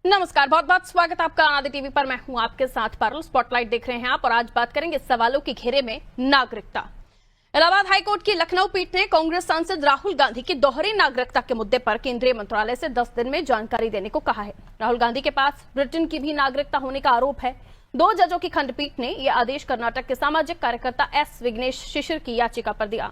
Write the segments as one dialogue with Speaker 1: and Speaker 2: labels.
Speaker 1: नमस्कार, बहुत बहुत स्वागत आपका आनंद टीवी पर। मैं हूं आपके साथ पारुल। स्पॉटलाइट देख रहे हैं आप और आज बात करेंगे सवालों के घेरे में नागरिकता। इलाहाबाद हाईकोर्ट की लखनऊ पीठ ने कांग्रेस सांसद राहुल गांधी की दोहरी नागरिकता के मुद्दे पर केंद्रीय मंत्रालय से 10 दिन में जानकारी देने को कहा है। राहुल गांधी के पास ब्रिटेन की भी नागरिकता होने का आरोप है। 2 जजों की खंडपीठ ने यह आदेश कर्नाटक के सामाजिक कार्यकर्ता एस विघ्नेश शिशिर की याचिका पर दिया।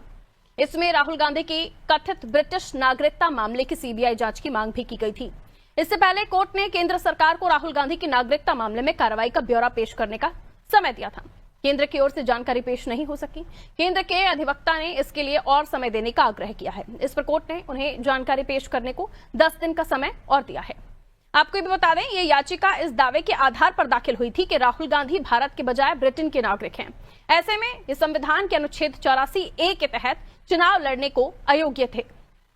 Speaker 1: इसमें राहुल गांधी की कथित ब्रिटिश नागरिकता मामले की सीबीआई जांच की मांग भी की गई थी। इससे पहले कोर्ट ने केंद्र सरकार को राहुल गांधी की नागरिकता मामले में कार्रवाई का ब्यौरा पेश करने का समय दिया था। केंद्र की ओर से जानकारी पेश नहीं हो सकी। केंद्र के अधिवक्ता ने इसके लिए और समय देने का आग्रह किया है। इस पर कोर्ट ने उन्हें जानकारी पेश करने को 10 दिन का समय और दिया है। आपको भी बता दें, ये याचिका इस दावे के आधार पर दाखिल हुई थी कि राहुल गांधी भारत के बजाय ब्रिटेन के नागरिक हैं। ऐसे में ये संविधान के अनुच्छेद 84A के तहत चुनाव लड़ने को अयोग्य थे।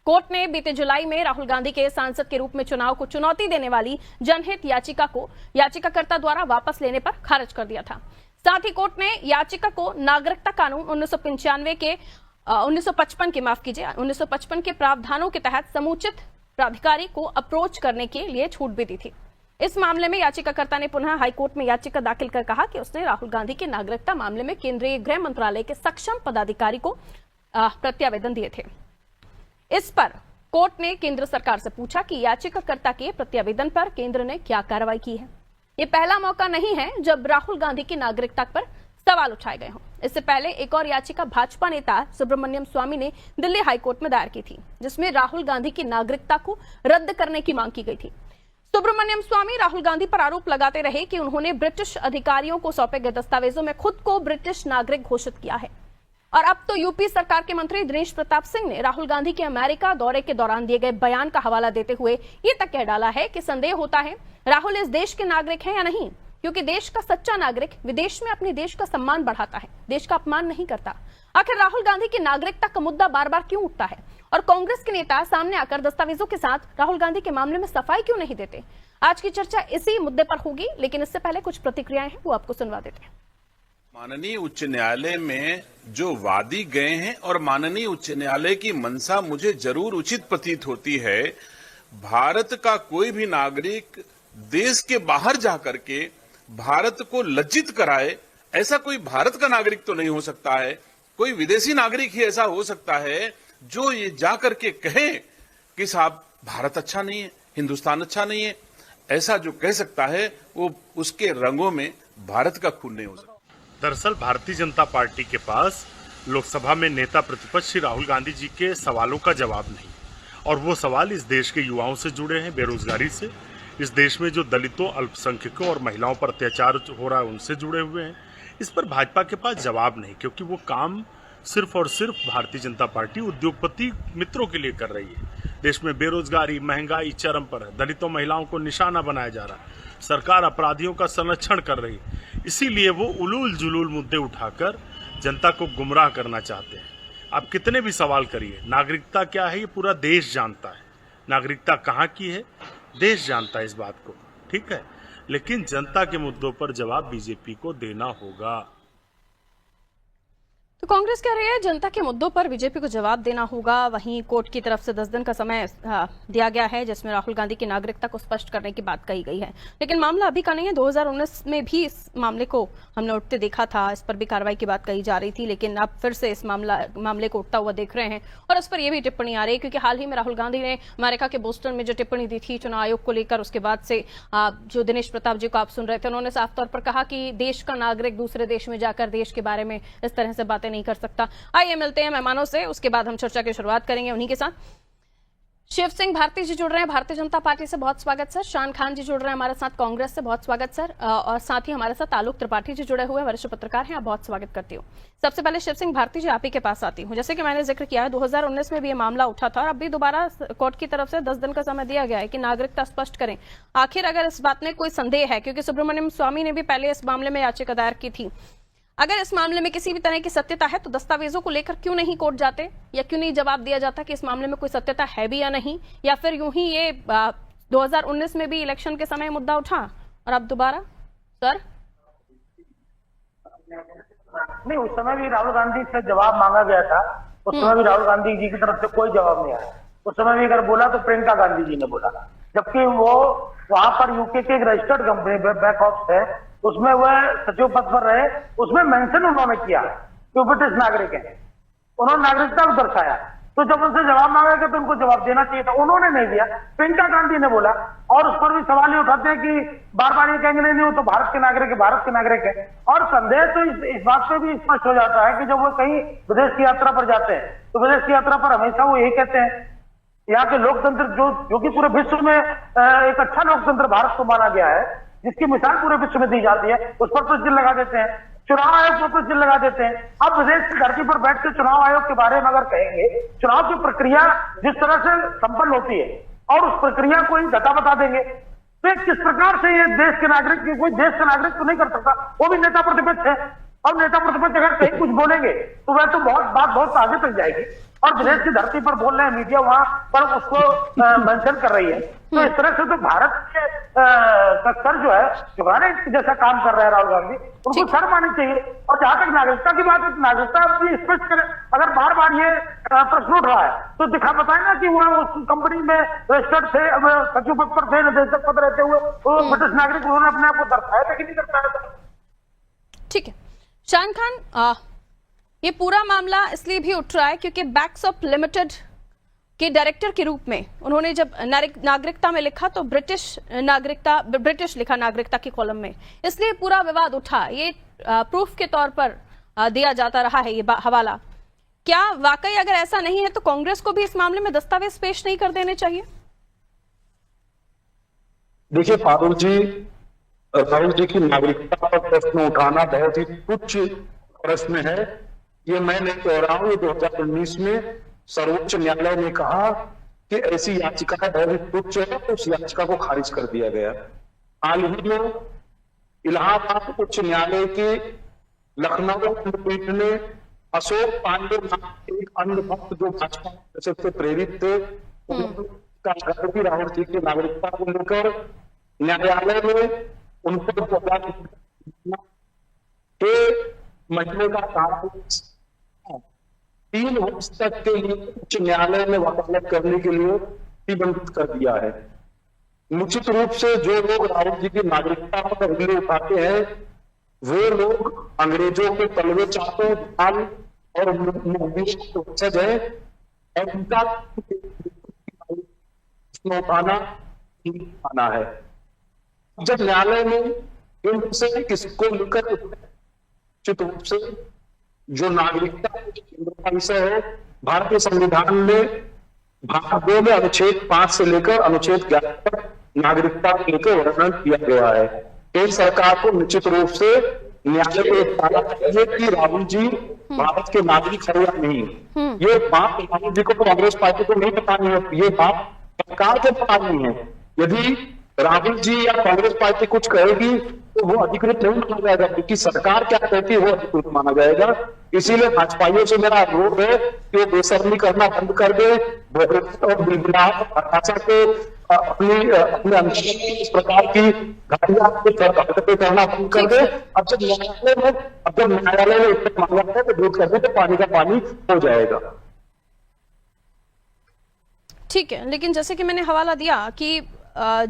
Speaker 1: कोर्ट ने बीते जुलाई में राहुल गांधी के सांसद के रूप में चुनाव को चुनौती देने वाली जनहित याचिका को याचिकाकर्ता द्वारा वापस लेने पर खारिज कर दिया था। साथ ही कोर्ट ने याचिका को नागरिकता कानून 1955 के प्रावधानों के तहत समुचित प्राधिकारी को अप्रोच करने के लिए छूट भी दी थी। इस मामले में याचिकाकर्ता ने पुनः हाईकोर्ट में याचिका दाखिल कर कहा कि उसने राहुल गांधी के नागरिकता मामले में केंद्रीय गृह मंत्रालय के सक्षम पदाधिकारी को प्रत्यावेदन दिए थे। इस पर कोर्ट ने केंद्र सरकार से पूछा कि याचिकाकर्ता के प्रत्यावेदन पर केंद्र ने क्या कार्रवाई की है। ये पहला मौका नहीं है जब राहुल गांधी की नागरिकता पर सवाल उठाए गए हों। इससे पहले एक और याचिका भाजपा नेता सुब्रमण्यम स्वामी ने दिल्ली हाईकोर्ट में दायर की थी, जिसमें राहुल गांधी की नागरिकता को रद्द करने की मांग की गई थी। सुब्रमण्यम स्वामी राहुल गांधी पर आरोप लगाते रहे कि उन्होंने ब्रिटिश अधिकारियों को सौंपे गए दस्तावेजों में खुद को ब्रिटिश नागरिक घोषित किया है। और अब तो यूपी सरकार के मंत्री दिनेश प्रताप सिंह ने राहुल गांधी के अमेरिका दौरे के दौरान दिए गए बयान का हवाला देते हुए ये तक कह डाला है कि संदेह होता है राहुल इस देश के नागरिक हैं या नहीं, क्योंकि देश का सच्चा नागरिक विदेश में अपने देश का सम्मान बढ़ाता है, देश का अपमान नहीं करता। आखिर राहुल गांधी की नागरिकता का मुद्दा बार बार क्यों उठता है और कांग्रेस के नेता सामने आकर दस्तावेजों के साथ राहुल गांधी के मामले में सफाई क्यों नहीं देते? आज की चर्चा इसी मुद्दे पर होगी, लेकिन इससे पहले कुछ प्रतिक्रियाएं हैं वो आपको सुनवा देते हैं।
Speaker 2: माननीय उच्च न्यायालय में जो वादी गए हैं और माननीय उच्च न्यायालय की मंशा मुझे जरूर उचित प्रतीत होती है। भारत का कोई भी नागरिक देश के बाहर जाकर के भारत को लज्जित कराए, ऐसा कोई भारत का नागरिक तो नहीं हो सकता है। कोई विदेशी नागरिक ही ऐसा हो सकता है जो ये जाकर के कहे कि साहब भारत अच्छा नहीं है, हिंदुस्तान अच्छा नहीं है। ऐसा जो कह सकता है वो उसके रंगों में भारत का खून नहीं हो सकता।
Speaker 3: दरअसल भारतीय जनता पार्टी के पास लोकसभा में नेता प्रतिपक्ष श्री राहुल गांधी जी के सवालों का जवाब नहीं, और वो सवाल इस देश के युवाओं से जुड़े हैं, बेरोजगारी से, इस देश में जो दलितों, अल्पसंख्यकों और महिलाओं पर अत्याचार हो रहा है उनसे जुड़े हुए हैं। इस पर भाजपा के पास जवाब नहीं, क्योंकि वो काम सिर्फ और सिर्फ भारतीय जनता पार्टी उद्योगपति मित्रों के लिए कर रही है। देश में बेरोजगारी, महंगाई चरम पर है, दलितों, महिलाओं को निशाना बनाया जा रहा है, सरकार अपराधियों का संरक्षण कर रही है। इसीलिए वो उलूल जुलूल मुद्दे उठाकर जनता को गुमराह करना चाहते हैं। आप कितने भी सवाल करिए, नागरिकता क्या है ये पूरा देश जानता है। नागरिकता कहाँ की है देश जानता है इस बात को, ठीक है, लेकिन जनता के मुद्दों पर जवाब बीजेपी को देना होगा।
Speaker 1: तो कांग्रेस कह रही है जनता के मुद्दों पर बीजेपी को जवाब देना होगा। वहीं कोर्ट की तरफ से 10 दिन का समय दिया गया है, जिसमें राहुल गांधी की नागरिकता को स्पष्ट करने की बात कही गई है। लेकिन मामला अभी का नहीं है। 2019 में भी इस मामले को हमने उठते देखा था, इस पर भी कार्रवाई की बात कही जा रही थी, लेकिन अब फिर से इस मामले को उठता हुआ देख रहे हैं और इस पर यह भी टिप्पणी आ रही है, क्योंकि हाल ही में राहुल गांधी ने अमेरिका के बोस्टन में जो टिप्पणी दी थी चुनाव आयोग को लेकर, उसके बाद से जो दिनेश प्रताप जी को आप सुन रहे थे, उन्होंने साफ तौर पर कहा कि देश का नागरिक दूसरे देश में जाकर देश के बारे में इस तरह से बातें नहीं कर सकता। आइए मिलते हैं मेहमानों से, उसके बाद हम चर्चा की शुरुआत करेंगे उन्हीं के साथ। शिव सिंह भारती जी जुड़ रहे हैं भारतीय जनता पार्टी से, बहुत स्वागत सर। शान खान जी जुड़ रहे हैं हमारे साथ कांग्रेस से, बहुत स्वागत सर। और साथ ही हमारे साथ आलोक त्रिपाठी जी जुड़े हुए वरिष्ठ पत्रकार हैं, आप बहुत स्वागत करती हूँ। सबसे पहले शिव सिंह भारती जी, आप ही के पास आती हूँ। जैसे कि मैंने जिक्र किया है 2019 में भी ये मामला उठा था और अब भी दोबारा कोर्ट की तरफ से 10 दिन का समय दिया गया है कि नागरिकता स्पष्ट करें। आखिर अगर इस बात में कोई संदेह है, क्योंकि सुब्रमण्यम स्वामी ने भी पहले इस मामले में याचिका दायर की थी, अगर इस मामले में किसी भी तरह की सत्यता है तो दस्तावेजों को लेकर क्यों नहीं कोर्ट जाते, या क्यों नहीं जवाब दिया जाता कि इस मामले में कोई सत्यता है भी या नहीं, या फिर यूं ही ये 2019 में भी इलेक्शन के समय मुद्दा उठा और अब दोबारा? सर
Speaker 4: नहीं, उस समय भी राहुल गांधी से जवाब मांगा गया था, उस समय भी राहुल गांधी जी की तरफ से कोई जवाब नहीं आया। उस समय भी अगर बोला तो प्रियंका गांधी जी ने बोला, जबकि वो वहां पर यूके की एक रजिस्टर्ड कंपनी बैकऑप्स है, उसमें वह सचिव पद पर रहे। उसमें मेंशन उन्होंने किया कि वो ब्रिटिश नागरिक हैं, उन्होंने नागरिकता को दर्शाया। तो जब उनसे जवाब मांगा गया तो उनको जवाब देना चाहिए था, उन्होंने नहीं दिया। प्रियंका गांधी ने बोला, और उस पर भी सवाल ये उठाते हैं कि बार बार ये कहेंगे नहीं वो तो भारत के नागरिक है, भारत के नागरिक है। और संदेह तो इस बात पे भी स्पष्ट हो जाता है कि जब वो कहीं विदेश की यात्रा पर जाते हैं तो विदेश की यात्रा पर हमेशा वो यही कहते हैं, यहाँ के लोकतंत्र जो कि पूरे विश्व में एक अच्छा लोकतंत्र भारत को माना गया है, जिसकी मिसाल पूरे विश्व में दी जाती है, उस पर तो चिन्ह लगा देते हैं। चुनाव आयोग पर तो चिन्ह लगा देते हैं। अब विदेश की धरती पर बैठ के चुनाव आयोग के बारे में अगर कहेंगे, चुनाव की प्रक्रिया जिस तरह से संपन्न होती है और उस प्रक्रिया को ही धता बता देंगे, तो किस प्रकार से ये देश के नागरिक, कोई देश का नागरिक तो नहीं कर सकता, वो भी नेता प्रतिपक्ष है। और नेता प्रतिपक्ष अगर कहीं कुछ बोलेंगे तो वह तो बात बहुत आगे तक जाएगी। और विदेश की धरती पर बोल रहे हैं, मीडिया वहां पर उसको मेंशन कर रही है। तो इस तरह से तो भारत के का सर जो है झुकाने जैसा काम कर रहे हैं राहुल गांधी, उनको शर्म आनी चाहिए। और जहां तक नागरिकता की बात है, तो नागरिकता भी स्पष्ट करें। अगर बार बार ये प्रश्न उठ रहा है तो दिखा बताए ना कि वह उस कंपनी में रजिस्टर्ड थे, सचिव पद पर थे, निदेशक पद रहते हुए वो ब्रिटिश नागरिक, उन्होंने अपने आप को दर्शाया था कि नहीं दर्शाया था।
Speaker 1: ठीक है शान खान, ये पूरा मामला इसलिए भी उठ रहा है क्योंकि बैकअप्स लिमिटेड के डायरेक्टर के रूप में उन्होंने जब नागरिकता में लिखा तो ब्रिटिश लिखा नागरिकता की कॉलम में, इसलिए पूरा विवाद उठा। ये प्रूफ के तौर पर दिया जाता रहा है ये हवाला। क्या वाकई अगर ऐसा नहीं है तो कांग्रेस को भी इस मामले में दस्तावेज पेश नहीं कर देने चाहिए?
Speaker 5: देखिए पारुल जी, राहुल जी की नागरिकता पर प्रश्न उठाना बहुत ही तुच्छ प्रश्न है। ये मैं नहीं कह रहा हूं, 2019 में सर्वोच्च न्यायालय ने कहा कि ऐसी याचिका बहुत ही तुच्छ है, तो उस याचिका को खारिज कर दिया गया। हाल ही में इलाहाबाद उच्च न्यायालय के लखनऊ खंडपीठ ने अशोक पांडे नाम एक अन्य भक्त जो भाजपा से प्रेरित थे, उनका राहुल जी की नागरिकता को लेकर न्यायालय में उनको महीने का काम 3 वर्ष तक के लिए उच्च न्यायालय में वकालत करने के लिए प्रतिबंधित कर दिया है। निश्चित रूप से जो लोग राहुल जी की नागरिकता पर उंगली उठाते हैं वे लोग अंग्रेजों के तलवे चाटों और वंशज है, और उनका उठाना है। जब न्यायालय में इनसे किसको लेकर निश्चित रूप से जो नागरिकता का विषय है, भारतीय संविधान में भाग 2 में अनुच्छेद 5 से लेकर अनुच्छेद 11 तक नागरिकता को लेकर वर्णन किया गया है। केंद्र सरकार को निश्चित रूप से न्यायालय को बताना चाहिए कि राहुल जी भारत के नागरिक है या नहीं। ये बात राहुल जी को तो कांग्रेस पार्टी को नहीं बतानी है, ये बात सरकार को बतानी है। यदि राहुल जी या कांग्रेस पार्टी कुछ कहेगी तो वो अधिकृत नहीं माना जाएगा, क्योंकि सरकार क्या कहती है वो अधिकृत माना जाएगा। इसीलिए भाजपाइयों से मेरा अनुरोध है कि वो बेशर्मी करना बंद कर दे और भाषा को अपने इस प्रकार की हरकतें करना बंद कर दे। अब जब न्यायालय में उत्तर मांगा है तो दूध कर दे तो पानी का पानी हो जाएगा।
Speaker 1: ठीक है, लेकिन जैसे कि मैंने हवाला दिया कि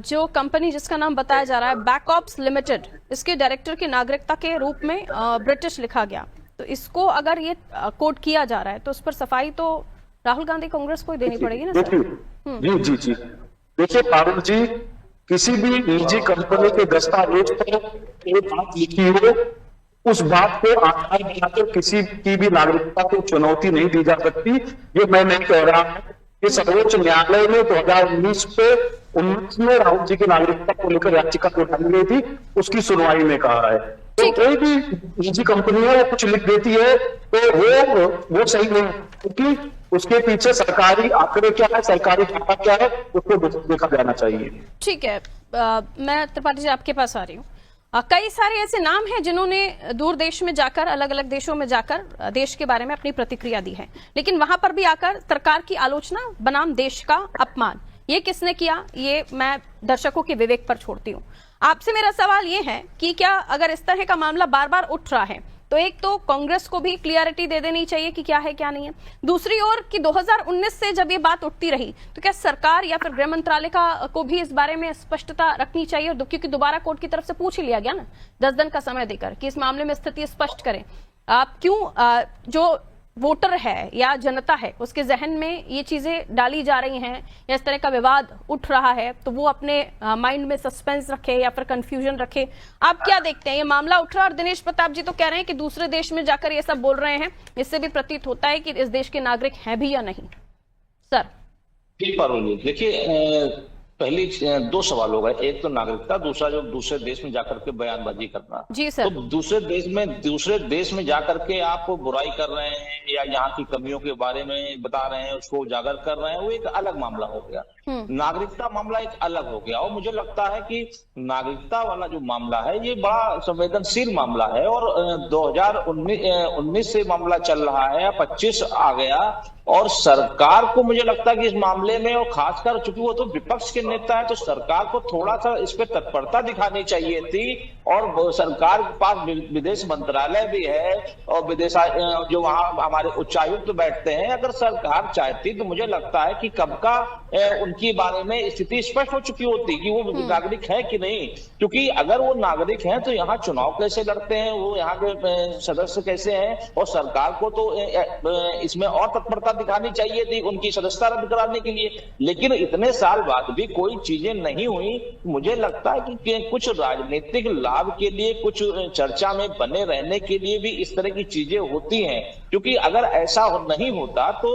Speaker 1: जो कंपनी जिसका नाम बताया जा रहा है बैकऑप्स लिमिटेड, इसके डायरेक्टर की नागरिकता के रूप में ब्रिटिश लिखा गया, तो इसको अगर ये कोट किया जा रहा है तो उस पर सफाई तो राहुल गांधी कांग्रेस को ही देनी पड़ेगी ना सर?
Speaker 5: जी देखिए पारुल जी, किसी भी निजी कंपनी के दस्तावेज पर एक बात लिखी हो, उस बात को आधार बनाकर किसी की भी नागरिकता को चुनौती नहीं दी जा सकती। ये मैं नहीं कह रहा हूं, ये सर्वोच्च न्यायालय में 2019 में राहुल जी की नागरिकता को लेकर याचिका उठाई गई थी, उसकी सुनवाई में कहा है। तो कोई भी निजी कंपनी है वो कुछ लिख देती है तो वो सही नहीं, क्योंकि उसके पीछे सरकारी आंकड़े क्या है, सरकारी डाटा क्या है, उसको देखा जाना चाहिए।
Speaker 1: ठीक है, मैं त्रिपाठी जी आपके पास आ रही हूँ। कई सारे ऐसे नाम हैं जिन्होंने दूर देश में जाकर, अलग अलग देशों में जाकर देश के बारे में अपनी प्रतिक्रिया दी है, लेकिन वहां पर भी आकर सरकार की आलोचना बनाम देश का अपमान, ये किसने किया, ये मैं दर्शकों के विवेक पर छोड़ती हूँ। आपसे मेरा सवाल ये है कि क्या अगर इस तरह का मामला बार बार उठ रहा है तो एक तो कांग्रेस को भी क्लियरिटी दे देनी चाहिए कि क्या है क्या नहीं है। दूसरी ओर कि 2019 से जब ये बात उठती रही तो क्या सरकार या फिर गृह मंत्रालय को भी इस बारे में स्पष्टता रखनी चाहिए, और क्योंकि दोबारा कोर्ट की तरफ से पूछ ही लिया गया ना 10 दिन का समय देकर कि इस मामले में स्थिति स्पष्ट करें। आप क्यों जो वोटर है या जनता है उसके जहन में ये चीजें डाली जा रही हैं या इस तरह का विवाद उठ रहा है, तो वो अपने माइंड में सस्पेंस रखे या फिर कंफ्यूजन रखे। आप क्या देखते हैं, ये मामला उठ रहा है और दिनेश प्रताप जी तो कह रहे हैं कि दूसरे देश में जाकर ये सब बोल रहे हैं, इससे भी प्रतीत होता है कि इस देश के नागरिक हैं भी या नहीं। सर
Speaker 6: जी पारुल जी, देखिए पहली 2 सवाल हो गए, एक तो नागरिकता, दूसरा जो दूसरे देश में जाकर के बयानबाजी करना।
Speaker 1: जी सर।
Speaker 6: तो दूसरे देश में जाकर के आप बुराई कर रहे हैं या यहाँ की कमियों के बारे में बता रहे हैं, उसको उजागर कर रहे हैं, वो एक अलग मामला हो गया। नागरिकता मामला एक अलग हो गया। और मुझे लगता है कि नागरिकता वाला जो मामला है ये बड़ा संवेदनशील मामला है, और 2019 से मामला चल रहा है, 25 आ गया, और सरकार को मुझे लगता है कि इस मामले में, और खासकर चूंकि वो तो विपक्ष के नेता है, तो सरकार को थोड़ा सा इस पे तत्परता दिखानी चाहिए थी। और सरकार के पास विदेश मंत्रालय भी है और विदेश जो वहां हमारे उच्चायुक्त बैठते हैं, अगर सरकार चाहती तो मुझे लगता है कि कब का उनके बारे में स्थिति स्पष्ट हो चुकी होती कि वो नागरिक है कि नहीं। क्योंकि अगर वो नागरिक हैं तो यहाँ चुनाव कैसे लड़ते हैं, वो यहाँ के सदस्य कैसे हैं, और सरकार को तो इसमें और तत्परता दिखानी चाहिए थी उनकी सदस्यता रद्द कराने के लिए। लेकिन इतने साल बाद भी कोई चीजें नहीं हुई। मुझे लगता है कि कुछ राजनीतिक लाभ के लिए, कुछ चर्चा में बने रहने के लिए भी इस तरह की चीजें होती हैं। क्योंकि अगर ऐसा नहीं होता तो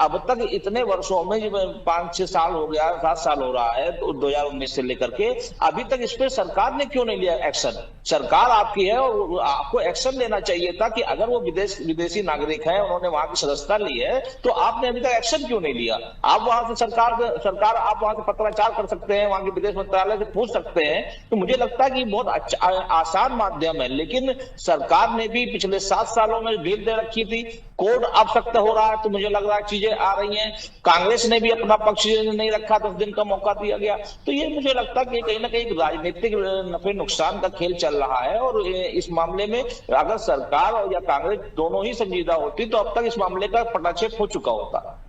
Speaker 6: अब तक इतने वर्षों में 5-6 साल हो गया, 7 साल हो रहा है 2019 से लेकर के, अभी तक इस पे सरकार ने क्यों नहीं लिया एक्शन। सरकार आपकी है और आपको एक्शन लेना चाहिए था कि अगर वो विदेशी नागरिक है, उन्होंने वहां की सदस्यता ली है, तो आपने अभी तक एक्शन क्यों नहीं लिया। आप वहां से सरकार आप वहां से पत्राचार कर सकते हैं, वहां के विदेश मंत्रालय से पूछ सकते हैं। तो मुझे लगता है कि बहुत अच्छा आसान माध्यम है। लेकिन सरकार ने भी पिछले 7 सालों में ढील दे रखी थी। कोर्ट अब सख्त हो रहा है तो मुझे लग रहा है चीजें आ रही हैं। कांग्रेस ने भी अपना पक्ष नहीं रखा, 10 दिन का मौका दिया गया। तो ये मुझे लगता है कि कहीं ना कहीं राजनीतिक नफे नुकसान का खेल चल रहा है। और इस मामले में अगर सरकार या कांग्रेस दोनों ही संजीदा होती तो अब तक इस मामले का पटाक्षेप हो चुका होता।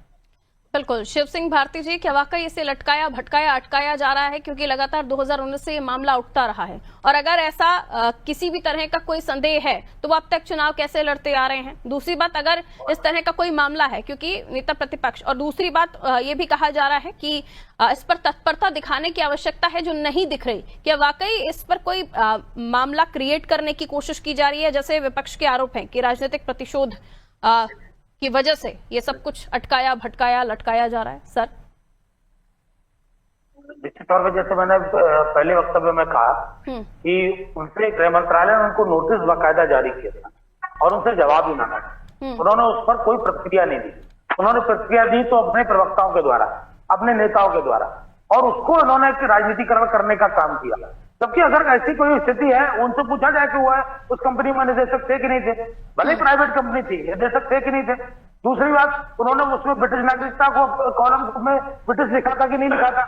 Speaker 1: बिल्कुल। शिव सिंह भारती जी, क्या वाकई इसे लटकाया भटकाया अटकाया जा रहा है, क्योंकि लगातार 2019 से ये मामला उठता रहा है, और अगर ऐसा किसी भी तरह का कोई संदेह है तो वो अब तक चुनाव कैसे लड़ते आ रहे हैं। दूसरी बात, अगर इस तरह का कोई मामला है क्योंकि नेता प्रतिपक्ष, और दूसरी बात ये भी कहा जा रहा है कि इस पर तत्परता दिखाने की आवश्यकता है जो नहीं दिख रही। क्या वाकई इस पर कोई मामला क्रिएट करने की कोशिश की जा रही है, जैसे विपक्ष के आरोप है कि राजनीतिक प्रतिशोध की वजह से ये सब कुछ अटकाया भटकाया लटकाया जा रहा है। सर
Speaker 4: निश्चित तौर पर, जैसे मैंने पहले वक्तव्य में कहा कि उनसे गृह मंत्रालय ने उनको नोटिस बाकायदा जारी किया था और उनसे जवाब भी मांगा था। उन्होंने उस पर कोई प्रतिक्रिया नहीं दी। उन्होंने प्रतिक्रिया दी तो अपने प्रवक्ताओं के द्वारा, अपने नेताओं के द्वारा, और उसको उन्होंने राजनीतिकरण करने का काम किया। जबकि अगर ऐसी कोई स्थिति है, उनसे पूछा जाए कि वो उस कंपनी में निदेशक थे कि नहीं थे, भले प्राइवेट कंपनी थी, निदेशक थे कि नहीं थे। दूसरी बात, उन्होंने उसमें ब्रिटिश नागरिकता को कॉलम में ब्रिटिश लिखा था कि नहीं लिखा था।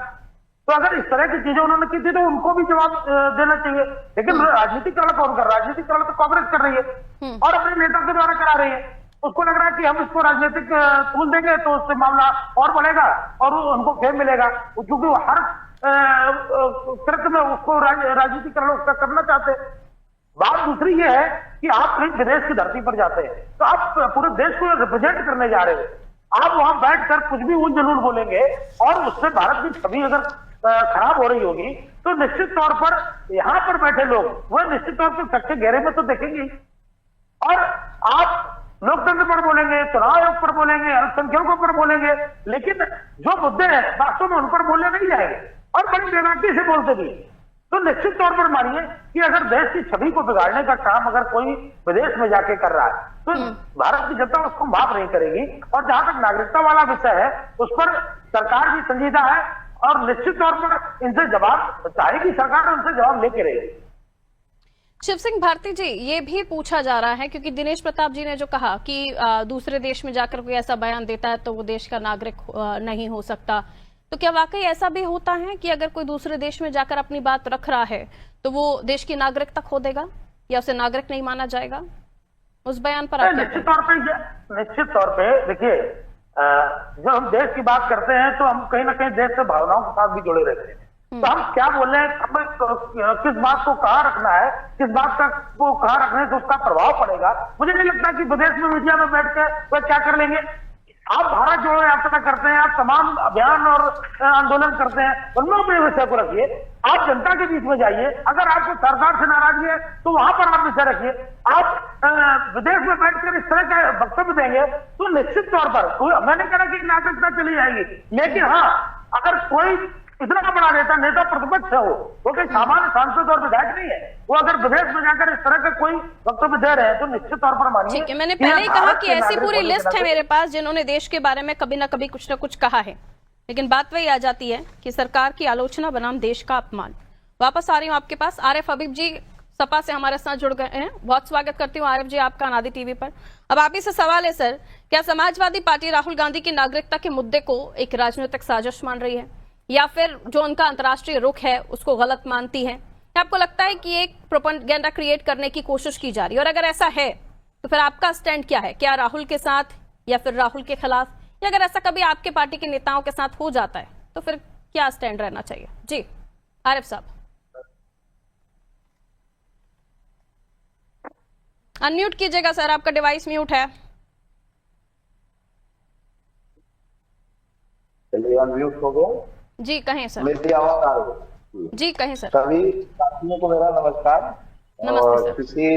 Speaker 4: तो अगर इस तरह की चीजें उन्होंने की थी तो उनको भी जवाब देना चाहिए। लेकिन राजनीतिकरण कौन कर रहा है? राजनीतिकरण तो कांग्रेस कर रही है और अपने नेता के द्वारा करा रही है। उसको लग रहा है कि हम इसको राजनीतिक टूल देंगे तो उससे मामला और बढ़ेगा और उनको फेम मिलेगा, क्योंकि वो हर कृत्य में उसको राजनीतिकरण उसका करना चाहते हैं। बात दूसरी ये है कि आप कहीं विदेश की धरती पर जाते हैं तो आप पूरे देश को रिप्रेजेंट करने जा रहे हो। आप वहां बैठकर कुछ भी उन जलूल बोलेंगे और उससे भारत की छवि अगर खराब हो रही होगी तो निश्चित तौर पर यहाँ पर बैठे लोग वह निश्चित तौर पर सच्चे गहरे में तो देखेंगे। और आप लोकतंत्र पर बोलेंगे, चुनाव आयोग पर बोलेंगे, अल्पसंख्यकों पर बोलेंगे, लेकिन जो मुद्दे हैं वास्तव में उन पर बोलने नहीं जाएंगे और बड़ी बेबाकी से बोलते भी। तो निश्चित तौर पर मानिए कि अगर देश की छवि को बिगाड़ने का काम अगर कोई विदेश में जाके कर रहा है तो भारत की जनता उसको माफ नहीं करेगी। और जहां तक नागरिकता वाला विषय है उस पर सरकार भी संजीदा है और निश्चित तौर पर इनसे जवाब चाहेगी सरकार, उनसे जवाब लेके रहेगी।
Speaker 1: शिव सिंह भारती जी, ये भी पूछा जा रहा है क्योंकि दिनेश प्रताप जी ने जो कहा कि दूसरे देश में जाकर कोई ऐसा बयान देता है तो वो देश का नागरिक नहीं हो सकता, तो क्या वाकई ऐसा भी होता है कि अगर कोई दूसरे देश में जाकर अपनी बात रख रहा है तो वो देश की नागरिकता खो देगा या उसे नागरिक नहीं माना जाएगा? उस बयान पर आप क्या
Speaker 4: निश्चित तौर पे देखिए, जब हम देश की बात करते हैं तो हम कहीं ना कहीं देश से भावनाओं के साथ भी जुड़े रहते हैं। तो हम क्या बोल रहे हैं, हमें किस बात को कहाँ रखना है, किस बात का को कहाँ रखने से उसका प्रभाव पड़ेगा। मुझे नहीं लगता कि विदेश में मीडिया में बैठ के वह क्या कर लेंगे। आप भारत जोड़ो यात्रा करते हैं, आप तमाम अभियान और आंदोलन करते हैं, उनमें अपने विषय को रखिए। आप जनता के बीच में जाइए, अगर आपको सरकार से नाराजगी है तो वहां पर आप विषय रखिए। आप विदेश में बैठकर इस तरह का वक्तव्य देंगे तो निश्चित तौर पर मैंने कहा कि नागरिकता चली जाएगी, लेकिन हाँ, अगर कोई इतना बड़ा नेता प्रतिपक्ष है, वो कोई सामान्य सांसद और विधायक नहीं है, वो अगर विदेश में जाकर इस तरह का कोई वक्तव्य दे रहे हैं तो निश्चित तौर पर मानिए।
Speaker 1: ठीक है, मैंने पहले ही कहा कि ऐसी पूरी लिस्ट है मेरे पास जिन्होंने देश के बारे में कभी ना कभी कुछ ना कुछ कहा है, लेकिन बात वही आ जाती है कि सरकार की आलोचना बनाम देश का अपमान। वापस आ रही हूँ आपके पास, आरिफ हबीब जी सपा से हमारे साथ जुड़ गए हैं। बहुत स्वागत करती हूँ आरिफ जी आपका अनादि टीवी पर। अब आप ही से सवाल है सर, क्या समाजवादी पार्टी राहुल गांधी की नागरिकता के मुद्दे को एक राजनीतिक साजिश मान रही है, या फिर जो उनका अंतर्राष्ट्रीय रुख है उसको गलत मानती है? आपको लगता है कि एक प्रोपेगेंडा क्रिएट करने की कोशिश की जा रही है, और अगर ऐसा है तो फिर आपका स्टैंड क्या है? क्या राहुल के साथ या फिर राहुल के खिलाफ, या अगर ऐसा कभी आपके पार्टी के नेताओं के साथ हो जाता है तो फिर क्या स्टैंड रहना चाहिए? जी आरिफ साहब, अनम्यूट कीजिएगा सर, आपका डिवाइस म्यूट है।
Speaker 7: चलिए अनम्यूट हो गया
Speaker 1: जी, कहें सर।
Speaker 7: मेरी आवाज आ रही है?
Speaker 1: जी कहें सर।
Speaker 7: सभी साथियों को मेरा नमस्कार।
Speaker 1: नमस्ते
Speaker 7: और
Speaker 1: सर।
Speaker 7: किसी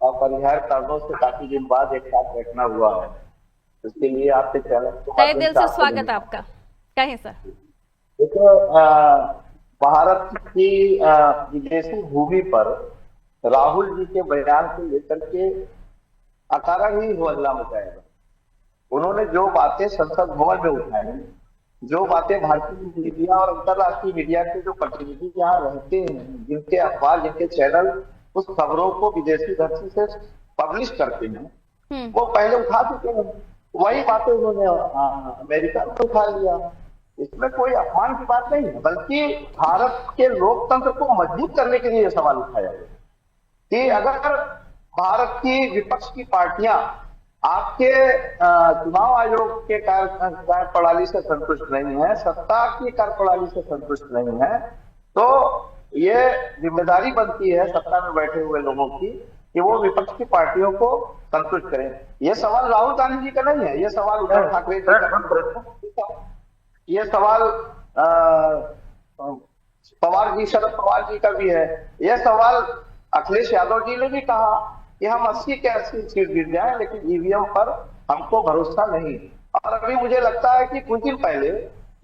Speaker 7: अपरिहार्य कारणों से काफी दिन बाद एक साथ बैठना हुआ है, इसके लिए आपके चैनल को
Speaker 1: तहे दिल से स्वागत है आपका, कहें सर।
Speaker 7: देखो, भारत की विदेशी भूमि पर राहुल जी के बयान को लेकर के अकारण ही हल्ला मचाएगा। उन्होंने जो बातें संसद भवन में उठाई, जो बातें भारतीय मीडिया और अंतर्राष्ट्रीय मीडिया के जो प्रतिनिधि यहाँ रहते हैं, जिनके अखबार, जिनके चैनल उस खबरों को विदेशी धरती से पब्लिश करते हैं, वो पहले उठा चुके हैं। वही बातें उन्होंने अमेरिका में उठा लिया। इसमें कोई अपमान की बात नहीं है, बल्कि भारत के लोकतंत्र को मजबूत करने के लिए यह सवाल उठाया गया कि अगर भारत की विपक्ष की पार्टियां आपके चुनाव आयोग के कार्यप्रणाली से संतुष्ट नहीं है, सत्ता की कार्यप्रणाली से संतुष्ट नहीं है, तो ये जिम्मेदारी बनती है सत्ता में बैठे हुए लोगों की कि वो विपक्ष की पार्टियों को संतुष्ट करें। ये सवाल राहुल गांधी जी का नहीं है, ये सवाल उद्धव ठाकरे जी का, ये सवाल पवार जी, शरद पवार जी का भी है। ये सवाल अखिलेश यादव जी ने भी कहा कि हम 80 के 80 सीट जीत जाए, लेकिन ईवीएम पर हमको भरोसा नहीं। और अभी मुझे लगता है कि कुछ दिन पहले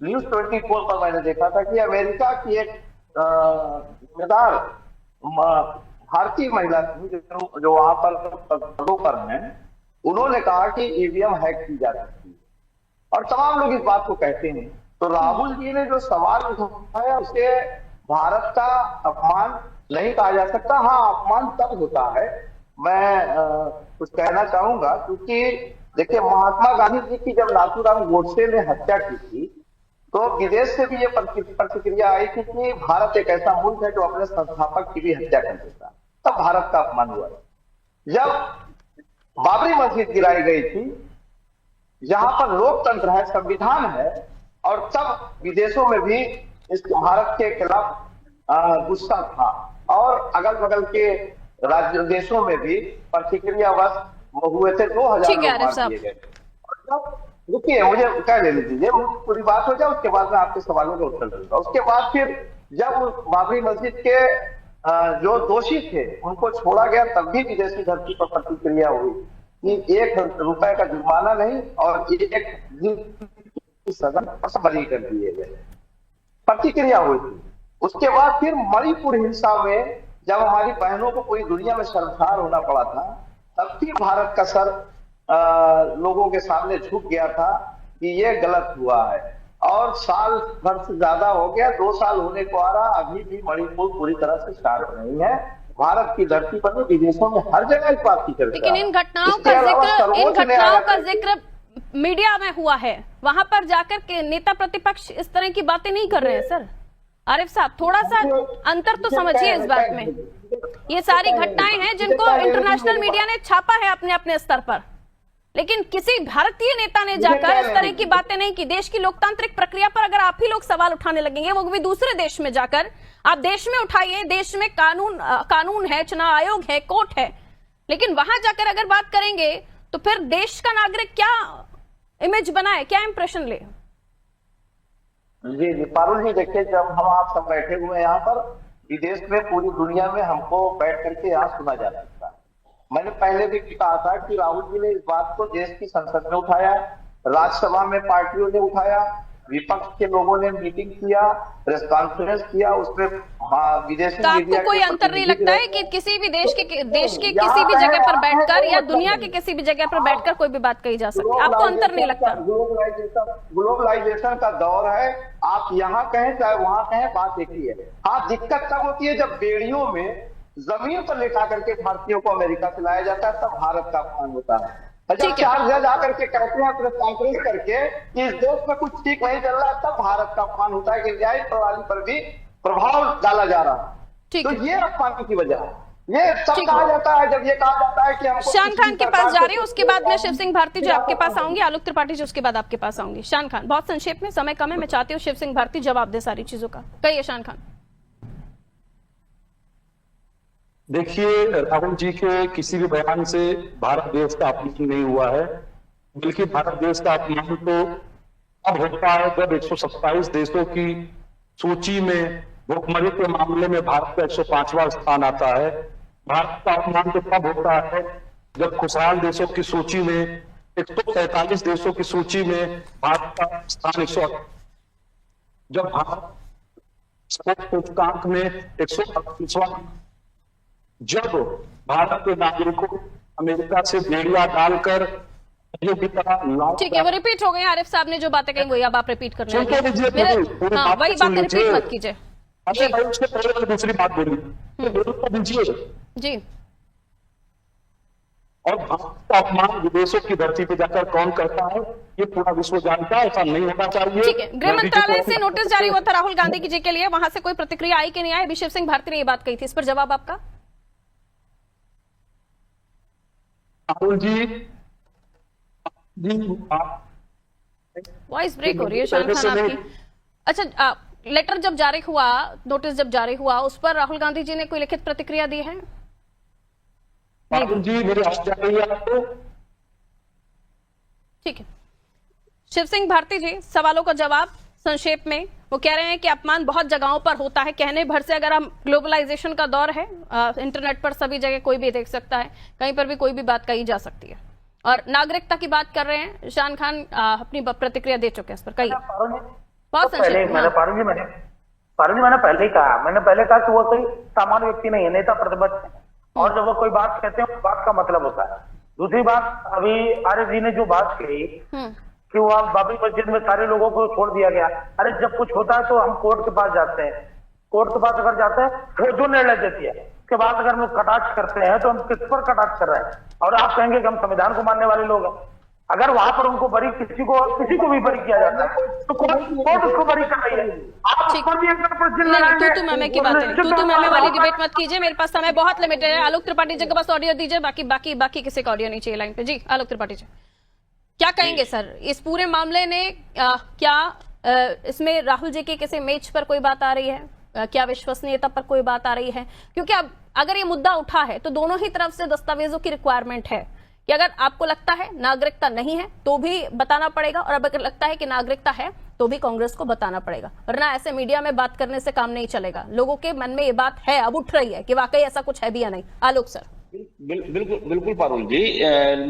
Speaker 7: न्यूज 24 पर मैंने देखा था कि अमेरिका की एक जिम्मेदार भारतीय महिला जो वहां पर पदों पर हैं, उन्होंने कहा कि ईवीएम हैक की जा सकती है, और तमाम लोग इस बात को कहते हैं। तो राहुल जी ने जो सवाल उठाया उसे भारत का अपमान नहीं कहा जा सकता। हाँ, अपमान तब होता है, मैं कुछ कहना चाहूंगा, क्योंकि देखिए महात्मा गांधी जी की जब नाथूराम गोडसे ने हत्या की थी तो विदेश से भी ये प्रतिक्रिया आई थी कि भारत एक ऐसा मुल्क है जो अपने संस्थापक की भी हत्या कर देता, तब भारत का अपमान हुआ। जब बाबरी मस्जिद गिराई गई थी, जहां पर लोकतंत्र है, संविधान है, और तब विदेशों में भी इस भारत के खिलाफ गुस्सा था, और अगल बगल के राज्य देशों में भी प्रतिक्रियावश वो हुए थे। 2000 लोग मार दिए गए। रुकिए, मुझे कह लेने दीजिए, पूरी बात हो जाए, उसके बाद मैं आपके सवालों का उत्तर दूंगा। उसके बाद फिर जब बाबरी मस्जिद के जो दोषी थे उनको छोड़ा गया, तब भी विदेशी धरती पर प्रतिक्रिया हुई कि 1 रुपए का जुर्माना नहीं और 1 सजा बरी कर दिए गए, प्रतिक्रिया हुई थी। उसके बाद फिर मणिपुर हिंसा में जब हमारी बहनों को पूरी दुनिया में शर्मसार होना पड़ा था, तब भी भारत का सर लोगों के सामने झुक गया था कि ये गलत हुआ है। और साल भर से ज्यादा हो गया, 2 साल होने को आ रहा, अभी भी मणिपुर पूरी तरह से शांत नहीं है। भारत की धरती पर भी, विदेशों में हर जगह इस बात की चर्चा।
Speaker 1: लेकिन इन घटनाओं का जिक्र मीडिया में हुआ है, वहां पर जाकर के नेता प्रतिपक्ष इस तरह की बातें नहीं कर रहे हैं। सर आरिफ साहब, थोड़ा सा अंतर तो समझिए इस बात में। ये सारी घटनाएं हैं जिनको इंटरनेशनल मीडिया ने छापा है अपने अपने स्तर पर, लेकिन किसी भारतीय नेता ने जाकर इस तरह की बातें नहीं की। देश की लोकतांत्रिक प्रक्रिया पर अगर आप ही लोग सवाल उठाने लगेंगे, वो भी दूसरे देश में जाकर, आप देश में उठाइए, देश में कानून है, चुनाव आयोग है, कोर्ट है, लेकिन वहां जाकर अगर बात करेंगे तो फिर देश का नागरिक क्या इमेज बनाए, क्या इंप्रेशन ले?
Speaker 7: जी पारुल जी, देखिए जब हम आप सब बैठे हुए हैं यहाँ पर, विदेश में पूरी दुनिया में हमको बैठ करके यहाँ सुना जा सकता है। मैंने पहले भी कहा था कि राहुल जी ने इस बात को देश की संसद में उठाया, राज्यसभा में पार्टियों ने उठाया, विपक्ष के लोगों ने मीटिंग किया, प्रेस कॉन्फ्रेंस किया, उसमें विदेशी
Speaker 1: तो आपको कोई अंतर नहीं लगता है कि किसी भी देश के किसी भी जगह पर बैठकर या दुनिया के किसी भी जगह पर बैठकर कोई भी बात कही जा सकती है? आपको अंतर नहीं लगता?
Speaker 7: ग्लोबलाइजेशन का दौर है, आप यहाँ कहें चाहे वहां कहें, बात एक ही है। हाँ, दिक्कत तब होती है जब बेड़ियों में जमीन पर लेटा करके भारतीयों को अमेरिका से लाया जाता है, तब भारत का अपमान होता है। जब चार जज आकर के कहते हैं प्रेस कॉन्फ्रेंस करके कि इस देश में कुछ ठीक नहीं चल रहा है, तब भारत का अपमान होता है कि न्यायिक प्रणाली पर भी प्रभाव डाला जा रहा है। तो ये अपमान की वजह है। ये सब कहा जाता है, जब ये कहा जाता है कि हम
Speaker 1: शान खान के पास जा रहे हैं, उसके बाद मैं शिव सिंह भारती जी आपके पास आऊंगी, आलोक त्रिपाठी जी उसके बाद आपके पास आऊंगी। शान खान, बहुत संक्षेप में, समय कम है, मैं चाहती हूँ शिव सिंह भारती जवाब दे सारी चीजों का। कहिए शान खान।
Speaker 5: देखिए, राहुल जी के किसी भी बयान से भारत देश का अपमान नहीं हुआ है, बल्कि भारत देश का अपमान तो अब होता है जब 127 देशों की सूची में भुखमरी के मामले में भारत का 105वां स्थान आता है। भारत का अपमान तो तब होता है जब खुशहाल देशों की सूची में 143 देशों की सूची में भारत का स्थान 108, जब भारत सूचकांक में 138वां, जब भारत के नागरिकों अमेरिका से बेड़िया डालकर
Speaker 1: ठीक है, वो रिपीट हो गई। आरिफ साहब ने जो बातें कही वही अब आप रिपीट करने लगे। वही बात रिपीट मत कीजिए।
Speaker 5: उसके पहले दूसरी बात बोली
Speaker 1: जी।
Speaker 5: और भारत का अपमान विदेशों की धरती पे जाकर कौन करता है, ये पूरा विश्व जानता है, ऐसा नहीं होना चाहिए।
Speaker 1: ठीक है, गृह मंत्रालय से नोटिस जारी हुआ था राहुल गांधी जी के लिए, वहां से कोई प्रतिक्रिया आई कि नहीं आई? अभी शिव सिंह भारती ने ये बात कही थी, इस पर जवाब आपका?
Speaker 5: राहुल जी
Speaker 1: वॉइस ब्रेक हो रही है शान खान आपकी। अच्छा, लेटर जब जारी हुआ, नोटिस जब जारी हुआ, उस पर राहुल गांधी जी ने कोई लिखित प्रतिक्रिया दी है?
Speaker 5: राहुल जी मेरी आवाज जा रही है आपको?
Speaker 1: ठीक है, शिव सिंह भारती जी सवालों का जवाब संक्षेप में। वो कह रहे हैं कि अपमान बहुत जगहों पर होता है, कहने भर से अगर हम, ग्लोबलाइजेशन का दौर है, इंटरनेट पर सभी जगह कोई भी देख सकता है, कहीं पर भी कोई भी बात कही जा सकती है। और नागरिकता की बात कर रहे हैं, शान खान अपनी प्रतिक्रिया दे चुके हैं इस पर। कहिए। बहुत संक्षेप।
Speaker 4: मैंने पहले ही कहा, कि वो कोई सामान्य व्यक्ति नहीं है, नेता प्रतिपक्ष है, और जब वो कोई बात कहते हैं उस बात का मतलब होता है। दूसरी बात, अभी आरिफ जी ने जो बात कही कि वो बाबरी मस्जिद में सारे लोगों को छोड़ दिया गया, अरे जब कुछ होता है तो हम कोर्ट के पास जाते हैं, कोर्ट के पास अगर जाते हैं तो जो निर्णय देती है, उसके बाद अगर हम कटाक्ष करते हैं तो हम किस पर कटाक्ष कर रहे हैं? और आप कहेंगे कि हम संविधान को मानने वाले लोग हैं। अगर वहां पर उनको बरी, किसी को भी बरी किया जाता है तो कोर्ट उसको बरी कर रही है।
Speaker 1: तू मैमे की बात है, तू मैमे वाली डिबेट मत कीजिए, मेरे पास समय बहुत लिमिटेड है। आलोक त्रिपाठी जी के पास ऑडियो दीजिए, बाकी किसी का ऑडियो नहीं चाहिए लाइन पे। जी आलोक त्रिपाठी जी, क्या कहेंगे सर इस पूरे मामले ने? क्या इसमें राहुल जी के किसी मेज पर कोई बात आ रही है? क्या विश्वसनीयता पर कोई बात आ रही है? क्योंकि अब अगर ये मुद्दा उठा है तो दोनों ही तरफ से दस्तावेजों की रिक्वायरमेंट है कि अगर आपको लगता है नागरिकता नहीं है तो भी बताना पड़ेगा, और अगर लगता है कि नागरिकता है तो भी कांग्रेस को बताना पड़ेगा, वरना ऐसे मीडिया में बात करने से काम नहीं चलेगा। लोगों के मन में ये बात है, अब उठ रही है कि वाकई ऐसा कुछ है भी या नहीं। आलोक सर।
Speaker 6: बिल्कुल पारुल जी,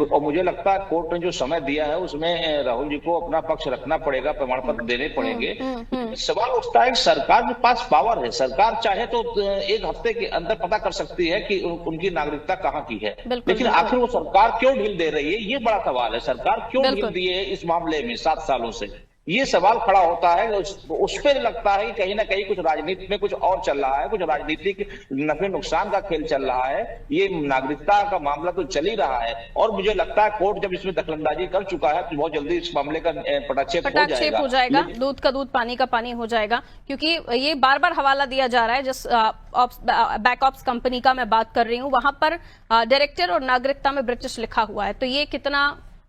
Speaker 6: और मुझे लगता है कोर्ट ने जो समय दिया है उसमें राहुल जी को अपना पक्ष रखना पड़ेगा, प्रमाण पत्र देने पड़ेंगे। सवाल उठता है सरकार के पास पावर है, सरकार चाहे तो एक हफ्ते के अंदर पता कर सकती है कि उनकी नागरिकता कहाँ की है, लेकिन आखिर वो सरकार क्यों ढील दे रही है, ये बड़ा सवाल है। सरकार क्यों ढील दी है इस मामले में 7 सालों से? ये सवाल खड़ा होता है। उस पे लगता है कि कहीं ना कहीं कुछ राजनीति में कुछ और चल रहा है, कुछ राजनीतिक नफे नुकसान का खेल चल रहा है। ये नागरिकता का मामला तो चल ही रहा है और मुझे लगता है कोर्ट जब इसमें दखलंदाजी कर चुका है तो बहुत जल्दी इस मामले का पटाक्षेप
Speaker 1: हो जाएगा, दूध का दूध पानी का पानी हो जाएगा। क्योंकि ये बार बार हवाला दिया जा रहा है, जिस बैक ऑप्स कंपनी का मैं बात कर रही हूँ वहां पर डायरेक्टर और नागरिकता में ब्रिटिश लिखा हुआ है, तो ये कितना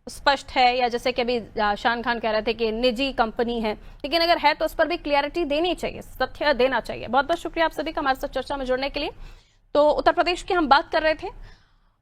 Speaker 1: स्पष्ट है, या जैसे कि अभी शान खान कह रहे थे कि निजी कंपनी है, लेकिन अगर है तो उस पर भी क्लियरिटी देनी चाहिए, तथ्य देना चाहिए। बहुत बहुत शुक्रिया आप सभी का हमारे साथ चर्चा में जुड़ने के लिए। तो उत्तर प्रदेश की हम बात कर रहे थे,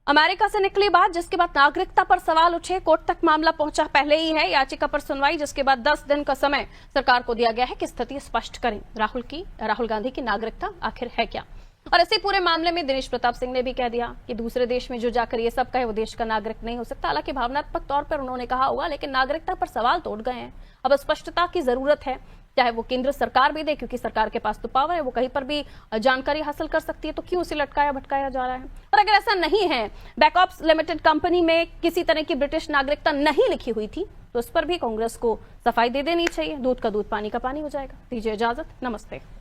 Speaker 1: अमेरिका से निकली बात, जिसके बाद नागरिकता पर सवाल उठे, कोर्ट तक मामला पहुंचा पहले ही है, याचिका पर सुनवाई, जिसके बाद 10 दिन का समय सरकार को दिया गया है कि स्थिति स्पष्ट करें, राहुल गांधी की नागरिकता आखिर है क्या। और इसी पूरे मामले में दिनेश प्रताप सिंह ने भी कह दिया कि दूसरे देश में जो जाकर ये सब कहे वो देश का नागरिक नहीं हो सकता। हालांकि भावनात्मक तौर पर उन्होंने कहा होगा, लेकिन नागरिकता पर सवाल तो उठ गए हैं। अब स्पष्टता की जरूरत है, चाहे वो केंद्र सरकार भी दे, क्योंकि सरकार के पास तो पावर है, वो कहीं पर भी जानकारी हासिल कर सकती है, तो क्यों उसे लटकाया भटकाया जा रहा है। और अगर ऐसा नहीं है, बैकऑप्स लिमिटेड कंपनी में किसी तरह की ब्रिटिश नागरिकता नहीं लिखी हुई थी, तो उस पर भी कांग्रेस को सफाई दे देनी चाहिए। दूध का दूध पानी का पानी हो जाएगा। दीजिए इजाजत, नमस्ते।